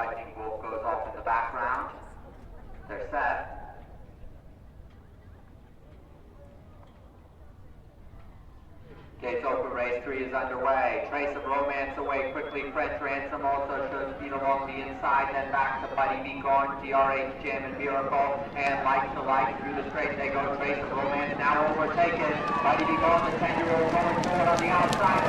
lightning bolt goes off in the background. They're set. Gates open, race 3 is underway. Trace of Romance away quickly. French Ransom also shows speed along the inside, then back to Buddy Be Gone, TRH Jam and Miracle, and Light to Light through the straight they go. Trace of Romance now overtaken. Buddy Be Gone, the 10-year-old going forward on the outside.